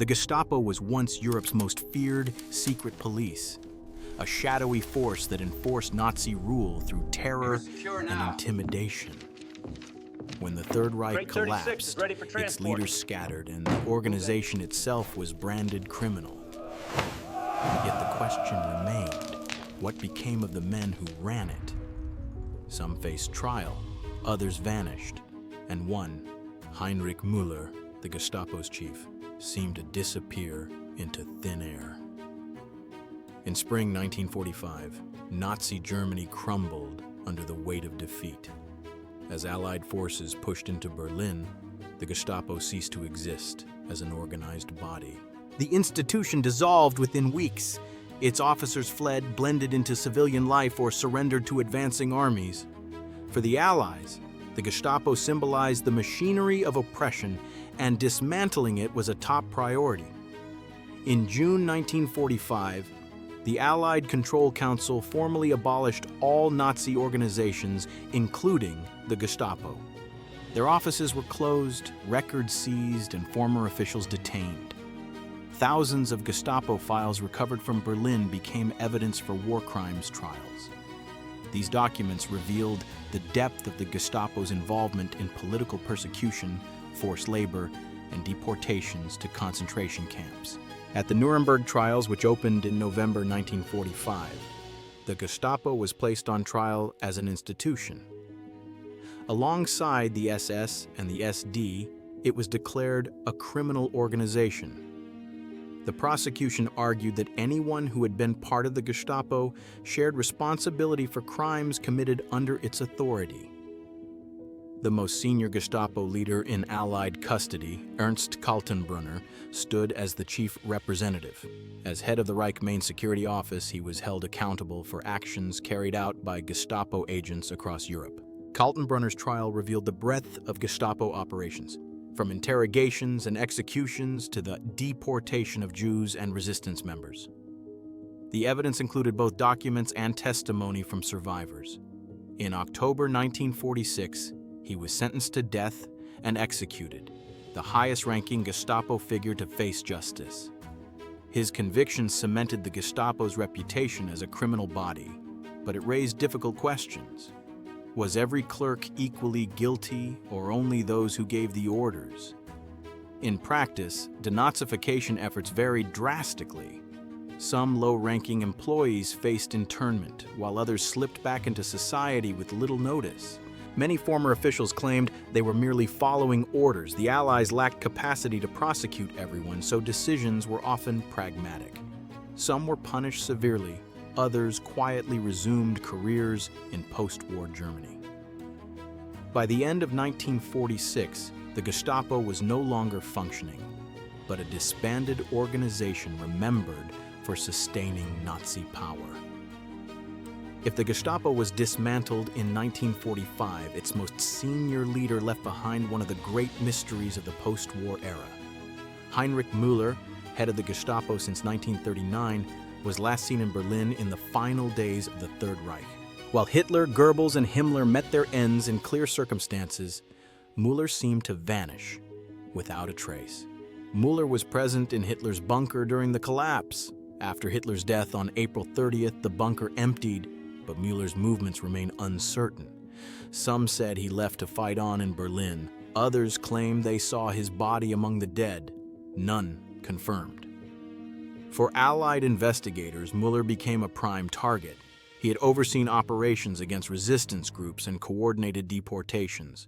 The Gestapo was once Europe's most feared secret police, a shadowy force that enforced Nazi rule through terror and intimidation. When the Third Reich collapsed, its leaders scattered and the organization itself was branded criminal. Yet the question remained, what became of the men who ran it? Some faced trial, others vanished, and one, Heinrich Müller, the Gestapo's chief, seemed to disappear into thin air. In spring 1945, Nazi Germany crumbled under the weight of defeat. As Allied forces pushed into Berlin, the Gestapo ceased to exist as an organized body. The institution dissolved within weeks. Its officers fled, blended into civilian life, or surrendered to advancing armies. For the Allies, the Gestapo symbolized the machinery of oppression, and dismantling it was a top priority. In June 1945, the Allied Control Council formally abolished all Nazi organizations, including the Gestapo. Their offices were closed, records seized, and former officials detained. Thousands of Gestapo files recovered from Berlin became evidence for war crimes trials. These documents revealed the depth of the Gestapo's involvement in political persecution, forced labor, and deportations to concentration camps. At the Nuremberg trials, which opened in November 1945, the Gestapo was placed on trial as an institution. Alongside the SS and the SD, it was declared a criminal organization. The prosecution argued that anyone who had been part of the Gestapo shared responsibility for crimes committed under its authority. The most senior Gestapo leader in Allied custody, Ernst Kaltenbrunner, stood as the chief representative. As head of the Reich Main Security Office, he was held accountable for actions carried out by Gestapo agents across Europe. Kaltenbrunner's trial revealed the breadth of Gestapo operations, from interrogations and executions to the deportation of Jews and resistance members. The evidence included both documents and testimony from survivors. In October 1946, he was sentenced to death and executed, the highest-ranking Gestapo figure to face justice. His conviction cemented the Gestapo's reputation as a criminal body, but it raised difficult questions. Was every clerk equally guilty, or only those who gave the orders? In practice, denazification efforts varied drastically. Some low-ranking employees faced internment, while others slipped back into society with little notice. Many former officials claimed they were merely following orders. The Allies lacked capacity to prosecute everyone, so decisions were often pragmatic. Some were punished severely, others quietly resumed careers in post-war Germany. By the end of 1946, the Gestapo was no longer functioning, but a disbanded organization remembered for sustaining Nazi power. If the Gestapo was dismantled in 1945, its most senior leader left behind one of the great mysteries of the post-war era. Heinrich Müller, head of the Gestapo since 1939, was last seen in Berlin in the final days of the Third Reich. While Hitler, Goebbels, and Himmler met their ends in clear circumstances, Müller seemed to vanish without a trace. Müller was present in Hitler's bunker during the collapse. After Hitler's death on April 30th, the bunker emptied, but Müller's movements remain uncertain. Some said he left to fight on in Berlin. Others claimed they saw his body among the dead. None confirmed. For Allied investigators, Müller became a prime target. He had overseen operations against resistance groups and coordinated deportations.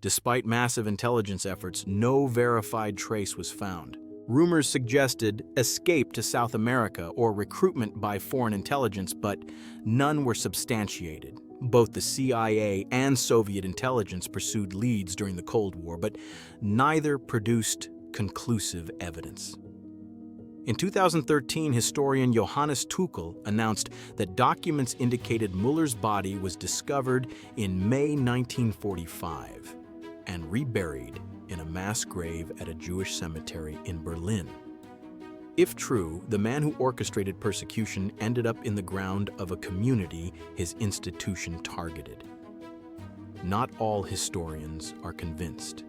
Despite massive intelligence efforts, no verified trace was found. Rumors suggested escape to South America or recruitment by foreign intelligence, but none were substantiated. Both the CIA and Soviet intelligence pursued leads during the Cold War, but neither produced conclusive evidence. In 2013, historian Johannes Tuchel announced that documents indicated Müller's body was discovered in May 1945 and reburied in a mass grave at a Jewish cemetery in Berlin. If true, the man who orchestrated persecution ended up in the ground of a community his institution targeted. Not all historians are convinced.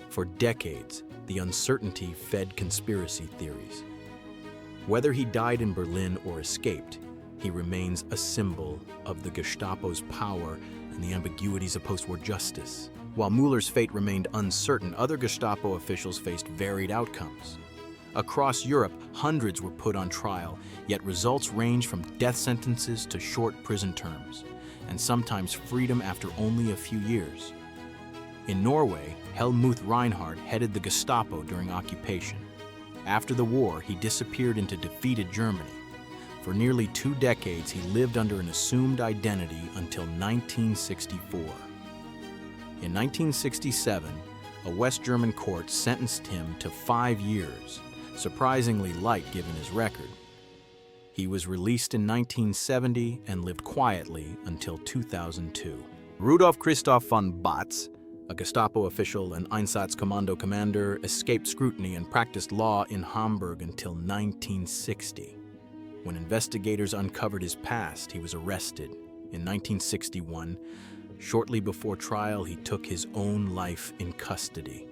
For decades, The uncertainty fed conspiracy theories. Whether he died in Berlin or escaped, he remains a symbol of the Gestapo's power and the ambiguities of post-war justice. While Müller's fate remained uncertain, other Gestapo officials faced varied outcomes. Across Europe, hundreds were put on trial, yet results range from death sentences to short prison terms, and sometimes freedom after only a few years. In Norway, Helmut Reinhardt headed the Gestapo during occupation. After the war, he disappeared into defeated Germany. For nearly 2 decades, he lived under an assumed identity until 1964. In 1967, a West German court sentenced him to 5 years, surprisingly light given his record. He was released in 1970 and lived quietly until 2002. Rudolf Christoph von Batz, a Gestapo official and Einsatzkommando commander, escaped scrutiny and practiced law in Hamburg until 1960. When investigators uncovered his past, he was arrested. In 1961, shortly before trial, he took his own life in custody.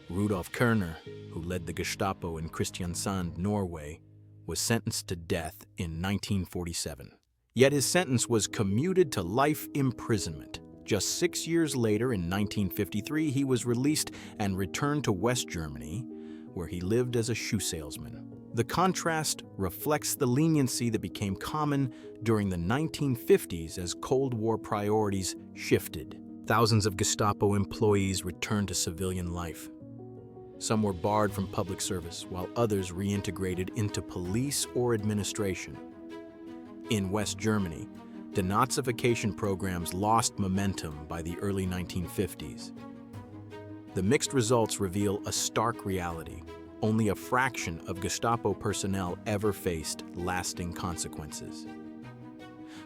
Rudolf Kerner, who led the Gestapo in Kristiansand, Norway, was sentenced to death in 1947. Yet his sentence was commuted to life imprisonment. Just 6 years later, in 1953, he was released and returned to West Germany, where he lived as a shoe salesman. The contrast reflects the leniency that became common during the 1950s as Cold War priorities shifted. Thousands of Gestapo employees returned to civilian life. Some were barred from public service, while others reintegrated into police or administration. In West Germany, Denazification programs lost momentum by the early 1950s. The mixed results reveal a stark reality. Only a fraction of Gestapo personnel ever faced lasting consequences.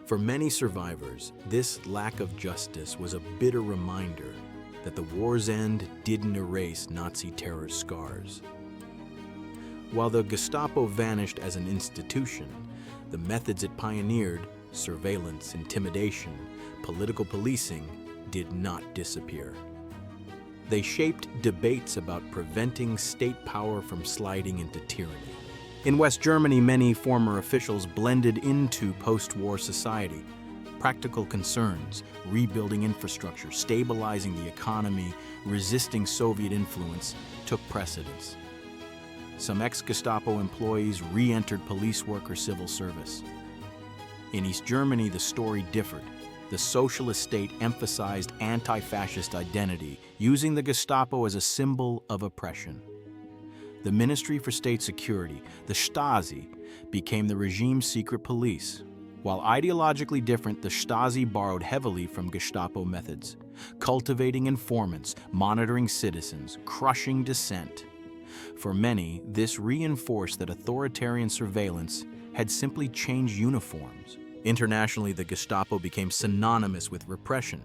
For many survivors, this lack of justice was a bitter reminder that the war's end didn't erase Nazi terror's scars. While the Gestapo vanished as an institution, the methods it pioneered, surveillance, intimidation, political policing, did not disappear. They shaped debates about preventing state power from sliding into tyranny. In West Germany, many former officials blended into post-war society. Practical concerns, rebuilding infrastructure, stabilizing the economy, resisting Soviet influence took precedence. Some ex-Gestapo employees re-entered police work or civil service. In East Germany, the story differed. The socialist state emphasized anti-fascist identity, using the Gestapo as a symbol of oppression. The Ministry for State Security, the Stasi, became the regime's secret police. While ideologically different, the Stasi borrowed heavily from Gestapo methods, cultivating informants, monitoring citizens, crushing dissent. For many, this reinforced that authoritarian surveillance had simply changed uniforms. Internationally, the Gestapo became synonymous with repression.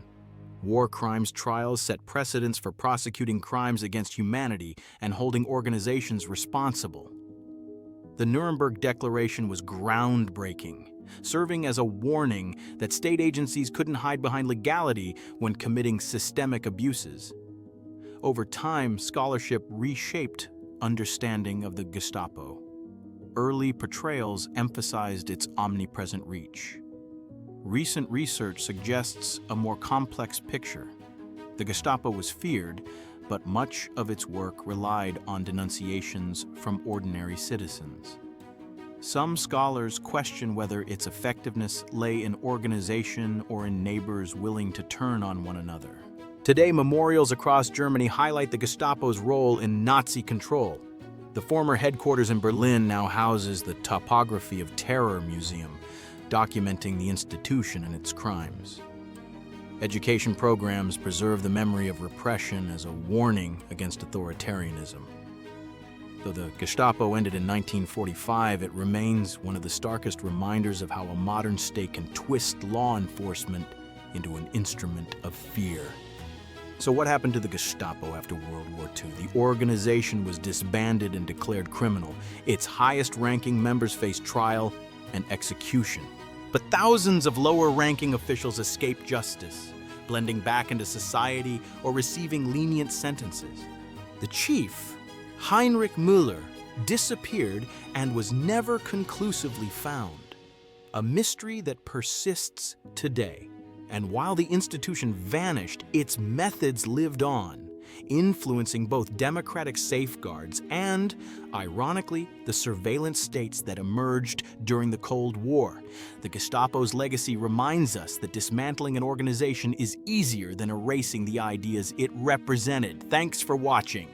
War crimes trials set precedents for prosecuting crimes against humanity and holding organizations responsible. The Nuremberg Declaration was groundbreaking, serving as a warning that state agencies couldn't hide behind legality when committing systemic abuses. Over time, scholarship reshaped understanding of the Gestapo. Early portrayals emphasized its omnipresent reach. Recent research suggests a more complex picture. The Gestapo was feared, but much of its work relied on denunciations from ordinary citizens. Some scholars question whether its effectiveness lay in organization or in neighbors willing to turn on one another. Today, memorials across Germany highlight the Gestapo's role in Nazi control. The former headquarters in Berlin now houses the Topography of Terror Museum, documenting the institution and its crimes. Education programs preserve the memory of repression as a warning against authoritarianism. Though the Gestapo ended in 1945, it remains one of the starkest reminders of how a modern state can twist law enforcement into an instrument of fear. So what happened to the Gestapo after World War II? The organization was disbanded and declared criminal. Its highest-ranking members faced trial and execution. But thousands of lower-ranking officials escaped justice, blending back into society or receiving lenient sentences. The chief, Heinrich Müller disappeared and was never conclusively found, a mystery that persists today. And while the institution vanished, its methods lived on, influencing both democratic safeguards and, ironically, the surveillance states that emerged during the Cold War. The Gestapo's legacy reminds us that dismantling an organization is easier than erasing the ideas it represented. Thanks for watching.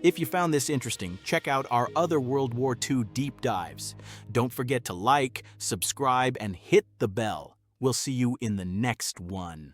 If you found this interesting, check out our other World War II deep dives. Don't forget to like, subscribe, and hit the bell. We'll see you in the next one.